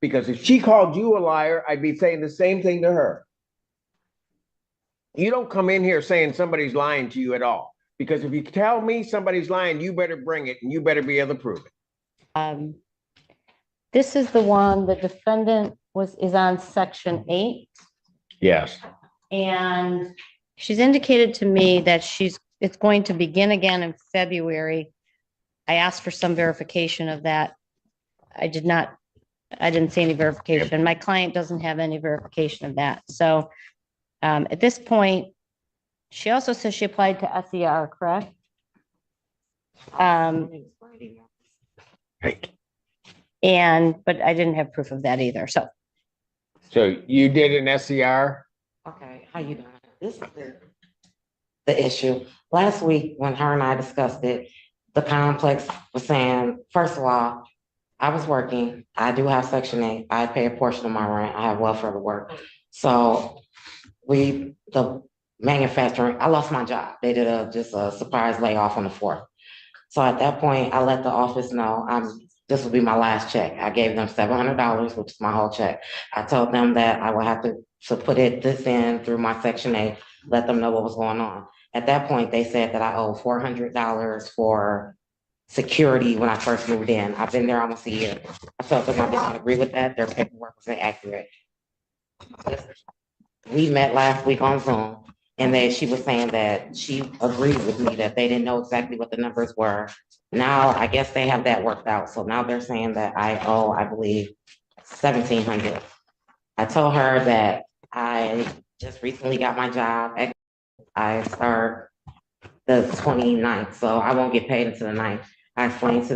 Because if she called you a liar, I'd be saying the same thing to her. You don't come in here saying somebody's lying to you at all. Because if you tell me somebody's lying, you better bring it and you better be able to prove it. This is the one, the defendant is on section 8. Yes. And she's indicated to me that it's going to begin again in February. I asked for some verification of that. I didn't see any verification. My client doesn't have any verification of that. So at this point, she also says she applied to SER, correct? Right. But I didn't have proof of that either. So you did an SER? Okay, how you doing? This is the issue. Last week, when her and I discussed it, the complex was saying, first of all, I was working. I do have Section 8. I pay a portion of my rent. I have welfare to work. So the manufacturing, I lost my job. They did just a surprise layoff on the 4th. So at that point, I let the office know this will be my last check. I gave them $700, which is my whole check. I told them that I would have to put this in through my Section 8, let them know what was going on. At that point, they said that I owe $400 for security when I first moved in. I've been there almost a year. I told them I didn't agree with that. Their paperwork was inaccurate. We met last week on Zoom, and she was saying that she agreed with me that they didn't know exactly what the numbers were. Now, I guess they have that worked out. So now they're saying that I owe, I believe, $1,700. I told her that I just recently got my job. I start the 29th, so I won't get paid until the 9th. I explained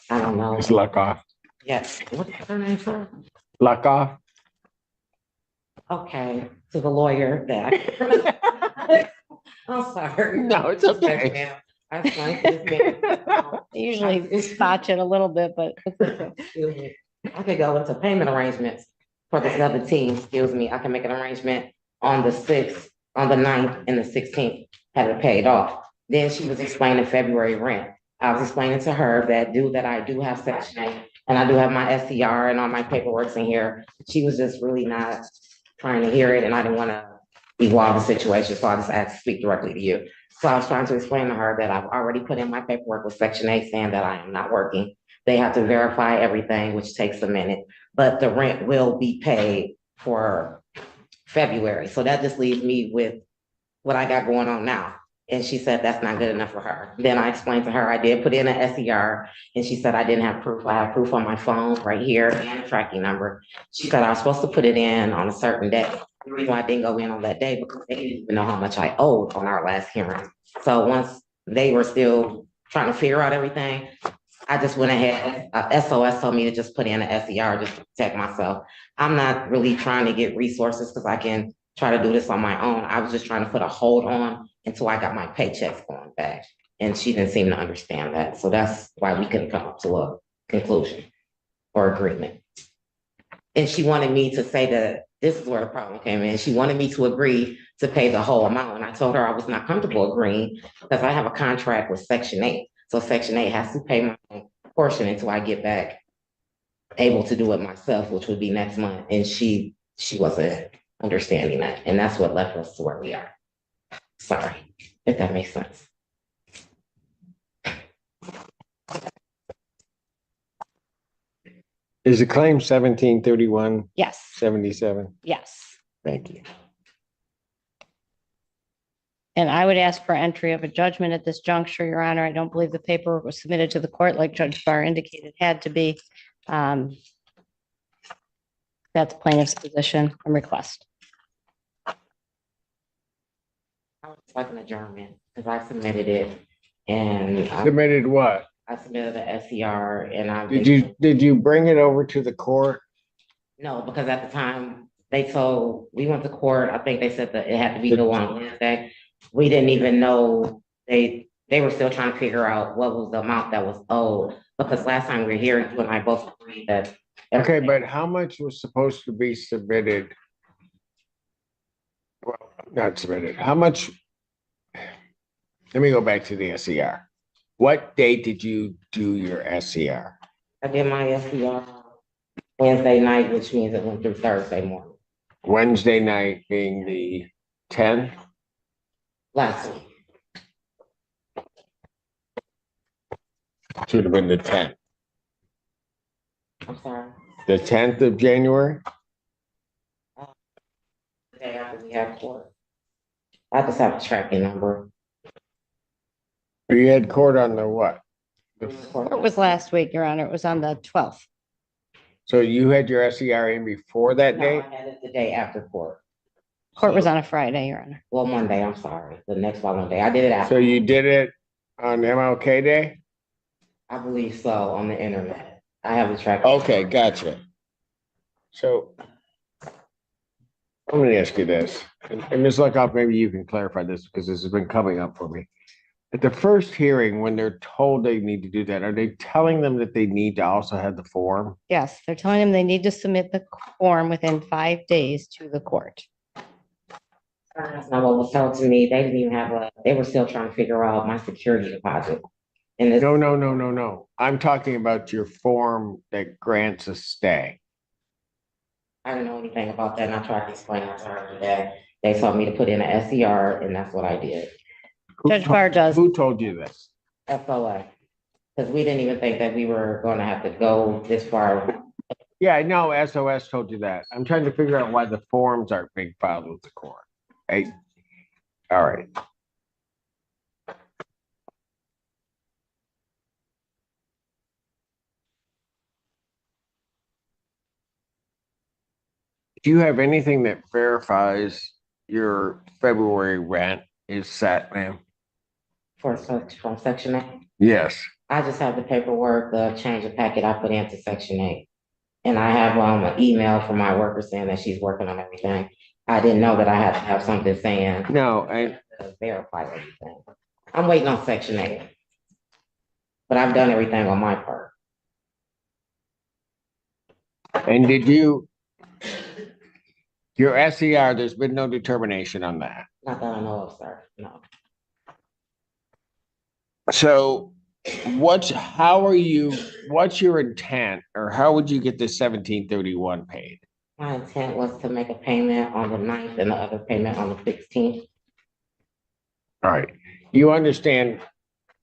I don't know. It's luck off. Yes. What's her name, sir? Luck off. Okay, to the lawyer that I'm sorry. No, it's okay. I explained to this man. usually spot it a little bit, but Excuse me. I could go into payment arrangements for the 17th. Excuse me. I can make an arrangement on the 6th, on the 9th, and the 16th. Have it paid off. Then she was explaining February rent. I was explaining to her that I do have Section 8 and I do have my SCR and all my paperwork in here. She was just really not trying to hear it, and I didn't want to evolve the situation, so I just asked to speak directly to you. So I was trying to explain to her that I've already put in my paperwork with Section 8 saying that I am not working. They have to verify everything, which takes a minute, but the rent will be paid for February. So that just leaves me with what I got going on now. And she said that's not good enough for her. Then I explained to her I did put in an SER, and she said I didn't have proof. I have proof on my phone right here and a tracking number. She said I was supposed to put it in on a certain day. The reason why I didn't go in on that day because they didn't even know how much I owed on our last hearing. So once they were still trying to figure out everything, I just went ahead. SOS told me to just put in an SER just to protect myself. I'm not really trying to get resources because I can try to do this on my own. I was just trying to put a hold on until I got my paychecks going back. And she didn't seem to understand that. So that's why we couldn't come up to a conclusion or agreement. And she wanted me to say that this is where the problem came in. She wanted me to agree to pay the whole amount. And I told her I was not comfortable agreeing because I have a contract with Section 8. So Section 8 has to pay my portion until I get back able to do it myself, which would be next month. And she wasn't understanding that. And that's what left us to where we are. Sorry, if that makes sense. Is the claim 1731? yes, 77? yes. Thank you. And I would ask for entry of a judgment at this juncture, Your Honor. I don't believe the paperwork was submitted to the court like Judge Barr indicated had to be. That's plaintiff's position and request. I would like an adjournment because I submitted it and Submitted what? I submitted the SCR and I Did you bring it over to the court? No, because at the time we went to court. I think they said that it had to be due on Wednesday. We didn't even know they were still trying to figure out what was the amount that was owed because last time we were here, you and I both agreed that. Okay, but how much was supposed to be submitted? Well, not submitted. How much? Let me go back to the SCR. What date did you do your SCR? I did my SCR Wednesday night, which means it went through Thursday morning, Wednesday night being the 10th. last week. Should have been the 10th. I'm sorry. The 10th of January? The day after we had court. I just have a tracking number. You had court on the what? It was last week, Your Honor. It was on the 12th. So you had your SER in before that No, I date? had it the day after court. Court was on a Friday, Your Honor. Well, Monday, I'm sorry, the next following day. I did it So after, you did it on MLK Day? I believe so, on the internet. I have the track. Okay, gotcha. So let me ask you this, and Ms. Lookoff, maybe you can clarify this because this has been coming up for me. At the first hearing, when they're told they need to do that, are they telling them that they need to also have the form? Yes, they're telling them they need to submit the form within 5 days to the court. That's not what was told to me. They didn't even have they were still trying to figure out my security deposit. And this, No. I'm talking about your form that grants a stay. I didn't know anything about that, and I tried to explain that to her today. They told me to put in an SER, and that's what I did. Judge Barr does. Who told you this? FOA. Because we didn't even think that we were going to have to go this far. Yeah, I know SOS told you that. I'm trying to figure out why the forms aren't being filed with the court. Hey, all right. Do you have anything that verifies your February rent is set, ma'am? From Section 8. Yes. I just have the paperwork, the change of packet I put into Section 8. And I have an email from my worker saying that she's working on everything. I didn't know that I had to have something saying. No, To verify everything. I'm waiting on Section 8. But I've done everything on my part. and did you, your SER, there's been no determination on that. Not that I know of, sir. No. So what's your intent, or how would you get the 1731 paid? My intent was to make a payment on the 9th and the other payment on the 16th. All right, you understand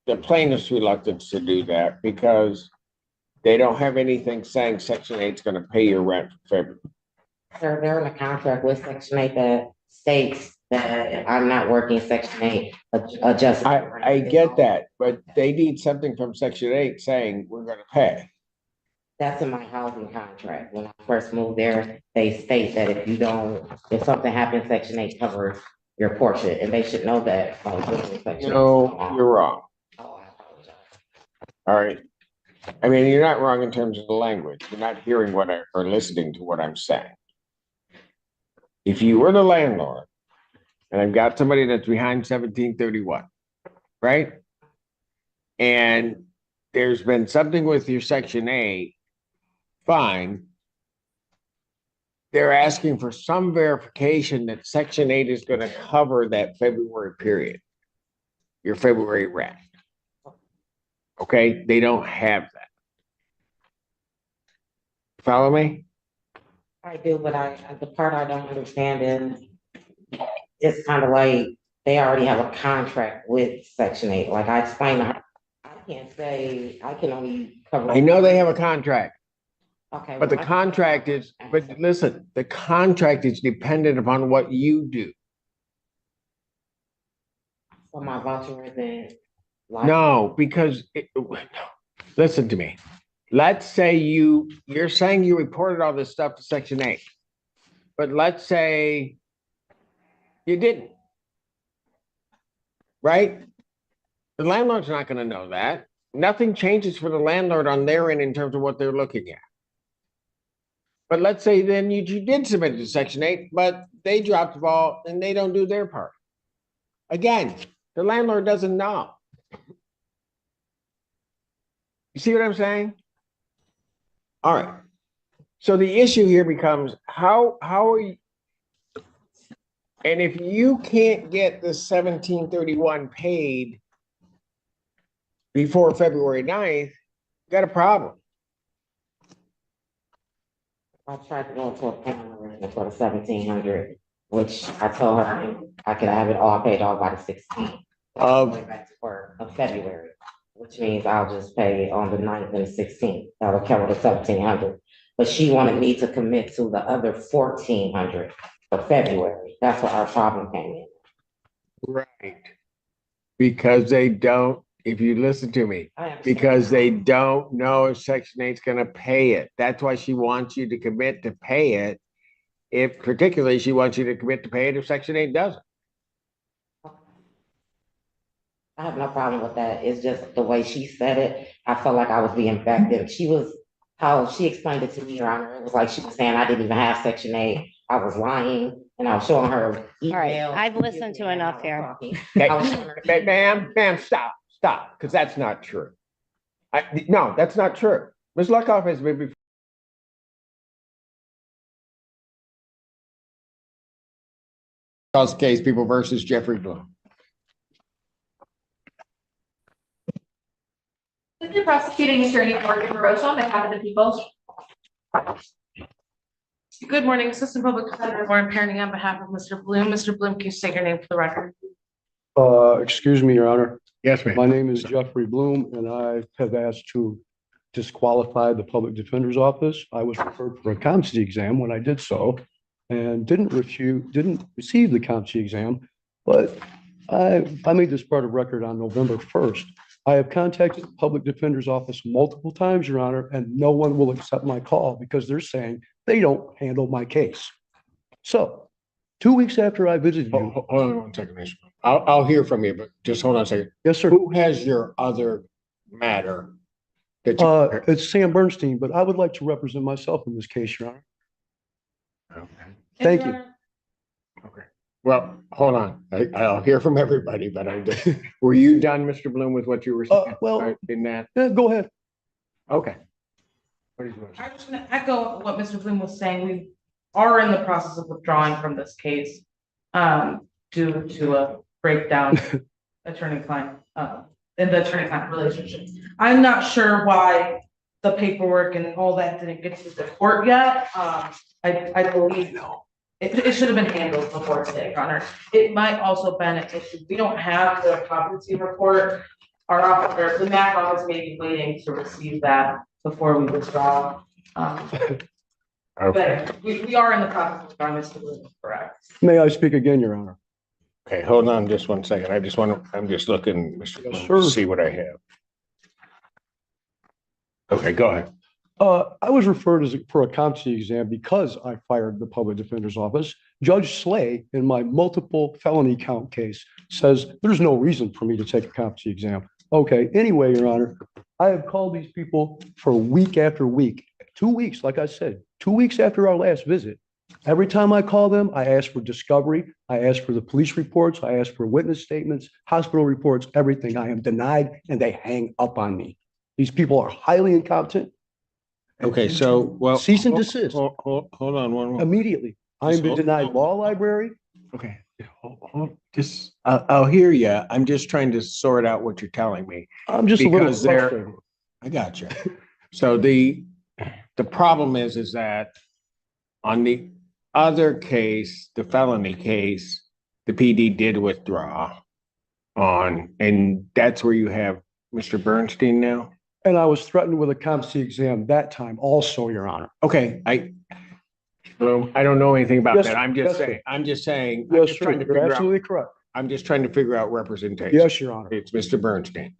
the plaintiff's reluctance to do that because they don't have anything saying Section 8 is going to pay your rent for February. Sir, they're in a contract with Section 8 that states that if I'm not working Section 8, adjust. I get that, but they need something from Section 8 saying we're going to pay. That's in my housing contract. When I first moved there, they state that if something happens, Section 8 covers your portion, and they should know that. No, you're wrong. Oh, I apologize. All right. I mean, you're not wrong in terms of the language. You're not hearing or listening to what I'm saying. If you were the landlord, and I've got somebody that's behind 1731, right? And there's been something with your Section 8, fine. They're asking for some verification that Section 8 is going to cover that February period, your February rent. Okay, they don't have that. Follow me? I do, but the part I don't understand is it's kind of like they already have a contract with Section 8. Like I explained to her, I can't say I can only cover. I know they have a contract. Okay. But the contract is, but listen, the contract is dependent upon what you do. So my voucher isn't. No, because listen to me. Let's say you're saying you reported all this stuff to Section 8, but let's say you didn't. Right? The landlord's not going to know that. Nothing changes for the landlord on their end in terms of what they're looking at. But let's say then you did submit it to Section 8, but they dropped the ball and they don't do their part. Again, the landlord doesn't know. You see what I'm saying? All right. So the issue here becomes how are you, and if you can't get the 1731 paid before February 9th, you got a problem. I tried to go into a payment arrangement for the 1,700, which I told her I could have it all paid off by the 16th. Going back to work of February, which means I'll just pay on the 9th and the 16th. That'll cover the 1,700. But she wanted me to commit to the other 1,400 for February. That's where our problem came in. Right. Because they don't, if you listen to me, I understand. because they don't know if Section 8's gonna pay it. That's why she wants you to commit to pay it. If particularly she wants you to commit to pay it if Section 8 doesn't. I have no problem with that. It's just the way she said it. I felt like I was being backed in. How she explained it to me, Your Honor. It was like she was saying I didn't even have Section 8. I was lying, and I was showing her email. All right, I've listened to enough here. Ma'am, stop, because that's not true. No, that's not true. Ms. Luckoff has been before. Case People versus Jeffrey Bloom. This is the prosecuting attorney Morgan Barossa on behalf of the people. Good morning, Assistant Public Defender Lauren Perny on behalf of Mr. Bloom. Mr. Bloom, can you state your name for the record? Excuse me, Your Honor. Yes, ma'am. My name is Jeffrey Bloom, and I have asked to disqualify the Public Defender's Office. I was referred for a competency exam when I did so, and didn't receive the competency exam. But I made this part of record on November 1st. I have contacted the Public Defender's Office multiple times, Your Honor, and no one will accept my call because they're saying they don't handle my case. So 2 weeks after I visited you. Hold on one second, Mr. I'll hear from you, but just hold on a second. Yes, sir. Who has your other matter? That you, It's Sam Bernstein, but I would like to represent myself in this case, Your Honor. okay. Thank you. Okay. Well, hold on. I'll hear from everybody, but I'm just, were you done, Mr. Bloom, with what you were saying? Well, in that? Yeah, go ahead. Okay. What did you want to say? I'm just gonna echo what Mr. Bloom was saying. We are in the process of withdrawing from this case due to a breakdown attorney-client in the attorney-client relationship. I'm not sure why the paperwork and all that didn't get to the court yet. I believe it should have been handled before today, Your Honor. It might also been an issue. We don't have the competency report. Our office, or the MAC office may be waiting to receive that before we withdraw. Okay. But we are in the process of withdrawing, Mr. Bloom, correct? May I speak again, Your Honor? Okay, hold on just one second. I'm just looking, Mr. Yes, Bloom, to sir. see what I have. Okay, go ahead. I was referred for a competency exam because I fired the Public Defender's Office. Judge Slay, in my multiple felony count case, says there's no reason for me to take a competency exam. Okay, anyway, Your Honor, I have called these people for week after week, 2 weeks, like I said, 2 weeks after our last visit. Every time I call them, I ask for discovery. I ask for the police reports. I ask for witness statements, hospital reports, everything. I am denied and they hang up on me. These people are highly incompetent. Okay, so, well. Cease and desist. Hold on one moment. Immediately. I've been denied law library. Okay, just, I'll hear you. I'm just trying to sort out what you're telling me. I'm just a little Because they're- frustrated. I got you. So the problem is that on the other case, the felony case, the PD did withdraw on, and that's where you have Mr. Bernstein now? And I was threatened with a competency exam that time also, Your Honor. Okay, I don't know anything about Yes, that. sir. I'm Yes, just sir. saying, I'm just Yes, sir. trying to You're figure out, absolutely correct. I'm just trying to figure out representation. Yes, Your Honor. It's Mr. Bernstein.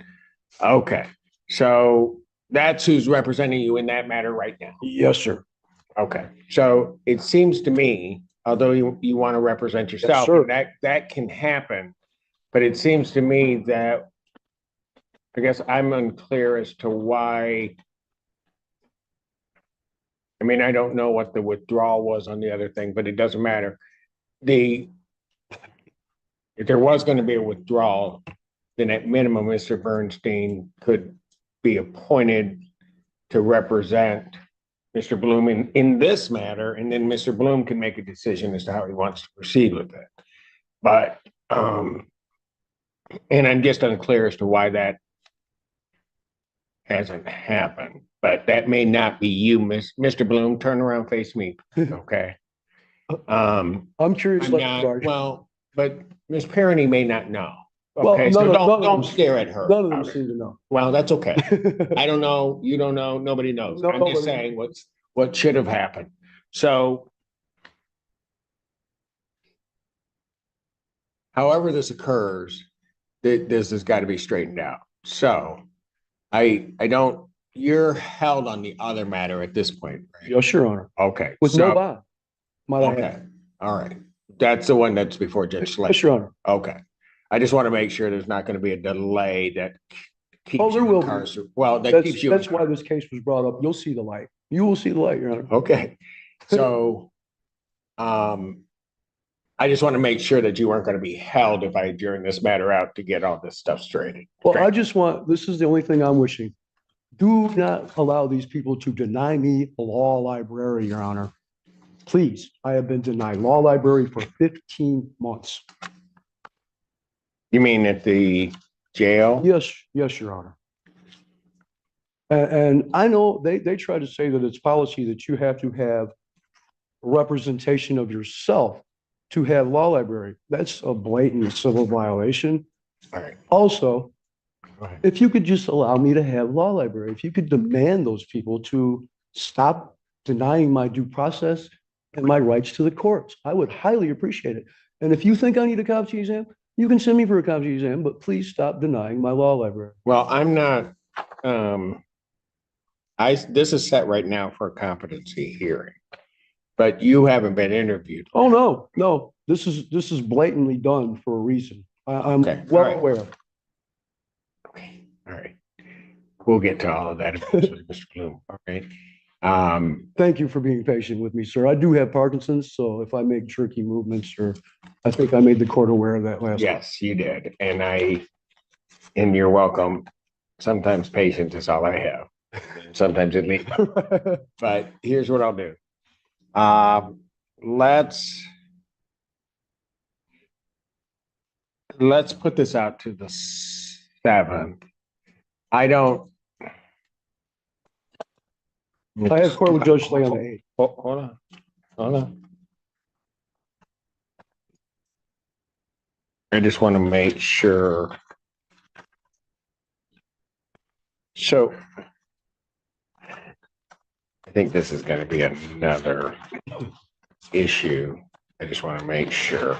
Okay, so that's who's representing you in that matter right now. Yes, sir. Okay, so it seems to me, although you want to represent yourself, sir. and that can happen, but it seems to me that I guess I'm unclear as to why. I mean, I don't know what the withdrawal was on the other thing, but it doesn't matter. If there was going to be a withdrawal, then at minimum, Mr. Bernstein could be appointed to represent Mr. Bloom in this matter, and then Mr. Bloom can make a decision as to how he wants to proceed with it. But, and I'm just unclear as to why that hasn't happened. but that may not be you, Mr. Bloom. Turn around, face me, okay? I'm curious. I'm like not, you are. well, but Ms. Parity may not know. Well, Okay, so none of don't them- stare at her. None of them Okay. seem to know. Well, that's okay. I don't know, you don't know, nobody knows. No, I'm just nobody. saying what should have happened. So however this occurs, this has got to be straightened out. So I don't, you're held on the other matter at this point, right? Yes, Your Honor. Okay. With no so- bond. Might I Okay, add. all right. That's the one that's before Judge Slay. Yes, Your Honor. Okay. I just want to make sure there's not going to be a delay that keeps Oh, there you will be. incarcerated. Well, that keeps you. That's why this case was brought up. You'll see the light. You will see the light, Your Honor. Okay, so, I just want to make sure that you weren't going to be held if I adjourn this matter out to get all this stuff straightened. Well, I just want, this is the only thing I'm wishing. Do not allow these people to deny me a law library, Your Honor. Please, I have been denied law library for 15 months. You mean at the jail? Yes, yes, Your Honor. And I know they try to say that it's policy that you have to have representation of yourself to have law library. That's a blatant civil violation. All right. Also, Go ahead. if you could just allow me to have law library, if you could demand those people to stop denying my due process and my rights to the courts, I would highly appreciate it. And if you think I need a competency exam, you can send me for a competency exam, but please stop denying my law library. Well, I'm not, this is set right now for a competency hearing, but you haven't been interviewed. Oh, no, no, this is blatantly done for a reason. I'm Okay, well all right. aware. Okay, all right. We'll get to all of that eventually, Mr. Bloom, all right? Thank you for being patient with me, sir. I do have Parkinson's, so if I make jerky movements, or I think I made the court aware of that last. yes, you did, and you're welcome. Sometimes patience is all I have. Sometimes it leaves, time. but here's what I'll do. Let's put this out to the 7th. I don't. I have court with Judge Slay on the 8th. Hold on. I just want to make sure. So I think this is going to be another issue. I just want to make sure.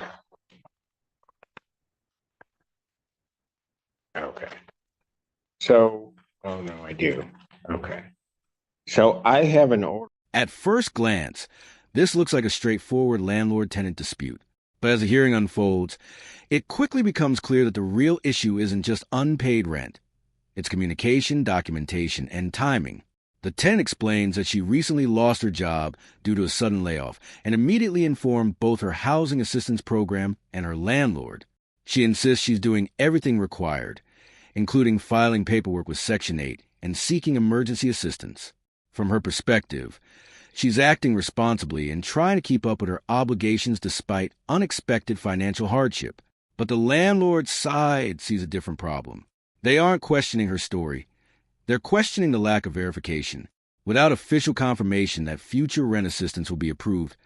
Okay. So, oh no, I do. Okay. So I have an order. At first glance, this looks like a straightforward landlord-tenant dispute. But as the hearing unfolds, it quickly becomes clear that the real issue isn't just unpaid rent. It's communication, documentation, and timing. The tenant explains that she recently lost her job due to a sudden layoff and immediately informed both her housing assistance program and her landlord. She insists she's doing everything required, including filing paperwork with Section 8 and seeking emergency assistance. From her perspective, she's acting responsibly and trying to keep up with her obligations despite unexpected financial hardship. But the landlord's side sees a different problem. They aren't questioning her story. They're questioning the lack of verification. Without official confirmation that future rent assistance will be approved,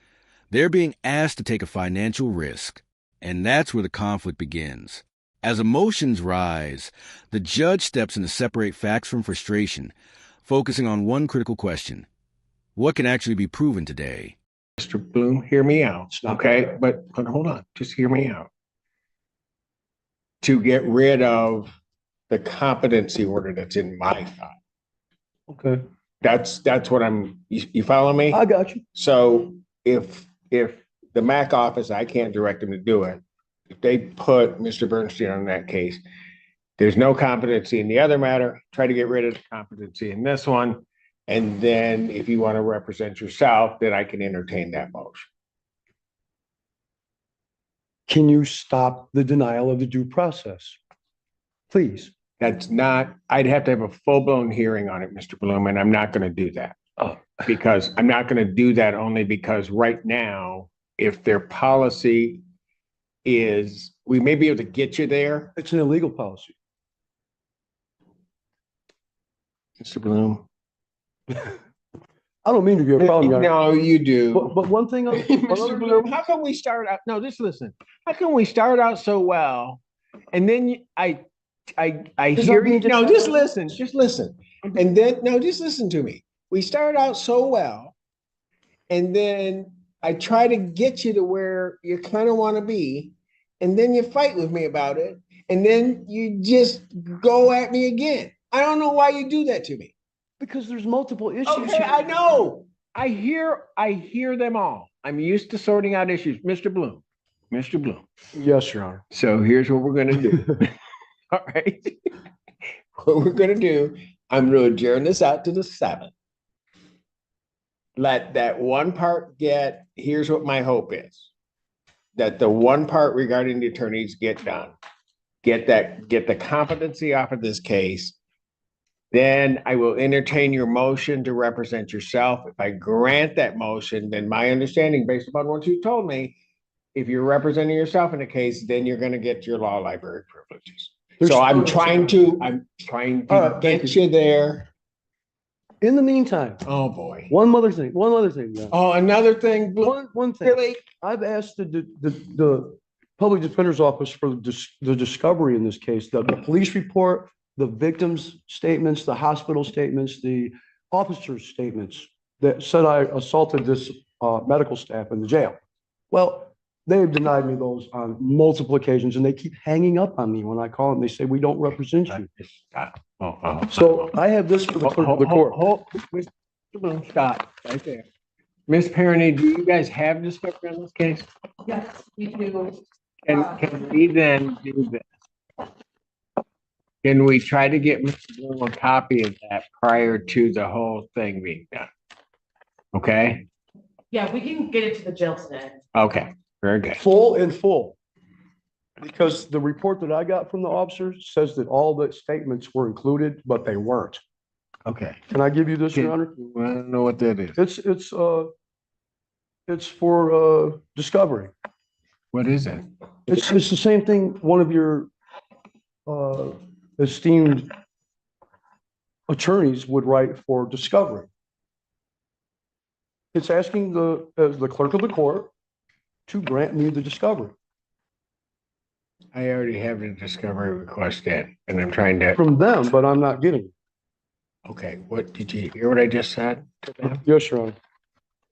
they're being asked to take a financial risk. And that's where the conflict begins. As emotions rise, the judge steps in to separate facts from frustration, focusing on one critical question. What can actually be proven today? Mr. Bloom, hear me out, It's not okay? But hold on, just hear me out. To get rid of the competency order that's in my file. Okay, That's what you follow me? I got you. So if the MAC office, I can't direct them to do it. If they put Mr. Bernstein on that case, there's no competency in the other matter, try to get rid of the competency in this one. And then if you want to represent yourself, then I can entertain that motion. Can you stop the denial of the due process? Please. That's not, I'd have to have a full-blown hearing on it, Mr. Bloom, and I'm not going to do that. Oh. Because I'm not going to do that only because right now, if their policy is, we may be able to get you there, It's an illegal policy. Mr. Bloom. I don't mean to be a problem, Your Honor. No, you do. But one thing, Mr. Bloom, how come we start out, no, just listen. How come we start out so well? And then I hear you, no, just listen. And then, no, just listen to me. We start out so well. And then I try to get you to where you kind of want to be. And then you fight with me about it. And then you just go at me again. I don't know why you do that to me. because there's multiple issues. Okay, here. I know. I hear them all. I'm used to sorting out issues. Mr. Bloom. Yes, Your Honor. So here's what we're gonna do. All right. What we're gonna do, I'm gonna adjourn this out to the 7th. Let that one part here's what my hope is. That the one part regarding the attorneys get done. Get the competency off of this case. Then I will entertain your motion to represent yourself. If I grant that motion, then my understanding, based upon what you told me, if you're representing yourself in a case, then you're gonna get your law library privileges. So I'm trying to All right, thank get you there. In the meantime, Oh, boy. one other thing, Your Honor. Oh, another thing. One thing. Really? I've asked the public defender's office for the discovery in this case, the police report, the victim's statements, the hospital statements, the officer's statements that said I assaulted this medical staff in the jail. Well, they've denied me those on multiple occasions, and they keep hanging up on me when I call them. They say, we don't represent you. So I have this for the clerk of the court. Mr. Bloom, stop right there. Miss Perrone, do you guys have discovery on this case? Yes, we do. Can we then do this? Can we try to get Mr. Bloom a copy of that prior to the whole thing being done? Okay, Yeah, we can get it to the jail today. okay, very good. Full. Because the report that I got from the officer says that all the statements were included, but they weren't. Okay. Can I give you this, Your Honor? I don't know what that is. It's for discovery. What is it? It's the same thing one of your esteemed attorneys would write for discovery. It's asking the clerk of the court to grant me the discovery I already have the discovery request in, and I'm trying to, from them, but I'm not getting it. okay, what, did you hear what I just said to them? Yes, Your Honor.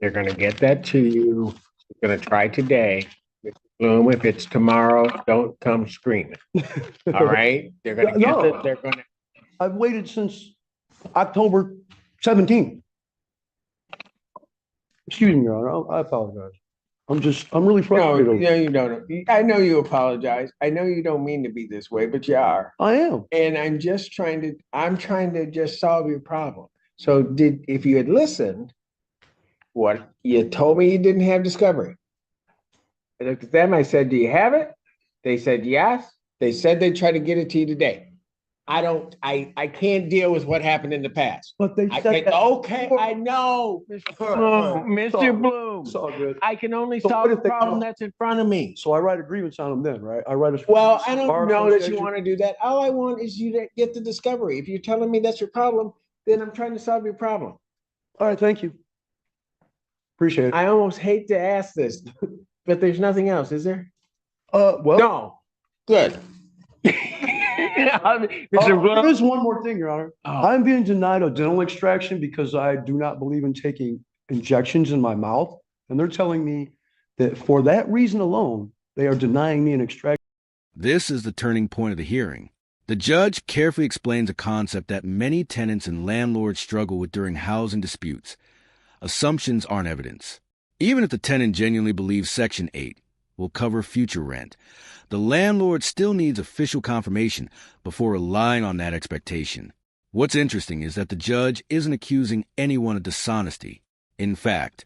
They're gonna get that to you. They're gonna try today. Mr. Bloom, if it's tomorrow, don't come screaming. All right? They're gonna get No. it, they're gonna, I've waited since October 17th. Excuse me, Your Honor. I apologize. I'm really no, frustrated. over it. you don't. I know you apologize. I know you don't mean to be this way, but you are. I am. And I'm trying to just solve your problem. So if you had listened, what you told me you didn't have discovery. I looked at them, I said, do you have it? They said, yes. They said they'd try to get it to you today. I can't deal with what happened in the past. But they I said can't, that. okay, I know, Mr. All right, Bloom, all right. Mr. Bloom. It's all good. I can only So solve what the if they problem come- that's in front of me. So I write a grievance on them then, right? I write a. Well, I don't Bar know that you Association? want to do that. All I want is you to get the discovery. If you're telling me that's your problem, then I'm trying to solve your problem. All right, thank you. Appreciate it. I almost hate to ask this, but there's nothing else, is there? Well. No. Good. Mr. Bloom. There is one more thing, Your Honor. Oh. I'm being denied a dental extraction because I do not believe in taking injections in my mouth. And they're telling me that for that reason alone, they are denying me an extraction. This is the turning point of the hearing. The judge carefully explains a concept that many tenants and landlords struggle with during housing disputes. Assumptions aren't evidence. Even if the tenant genuinely believes Section 8 will cover future rent, the landlord still needs official confirmation before relying on that expectation. What's interesting is that the judge isn't accusing anyone of dishonesty. In fact,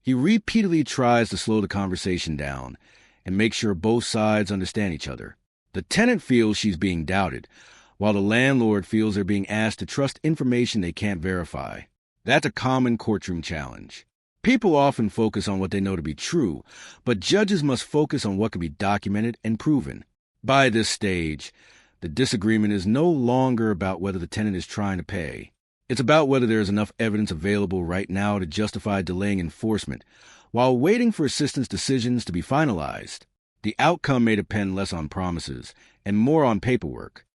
he repeatedly tries to slow the conversation down and make sure both sides understand each other. The tenant feels she's being doubted, while the landlord feels they're being asked to trust information they can't verify. That's a common courtroom challenge. People often focus on what they know to be true, but judges must focus on what can be documented and proven. By this stage, the disagreement is no longer about whether the tenant is trying to pay. It's about whether there is enough evidence available right now to justify delaying enforcement while waiting for assistance decisions to be finalized. The outcome may depend less on promises and more on paperwork.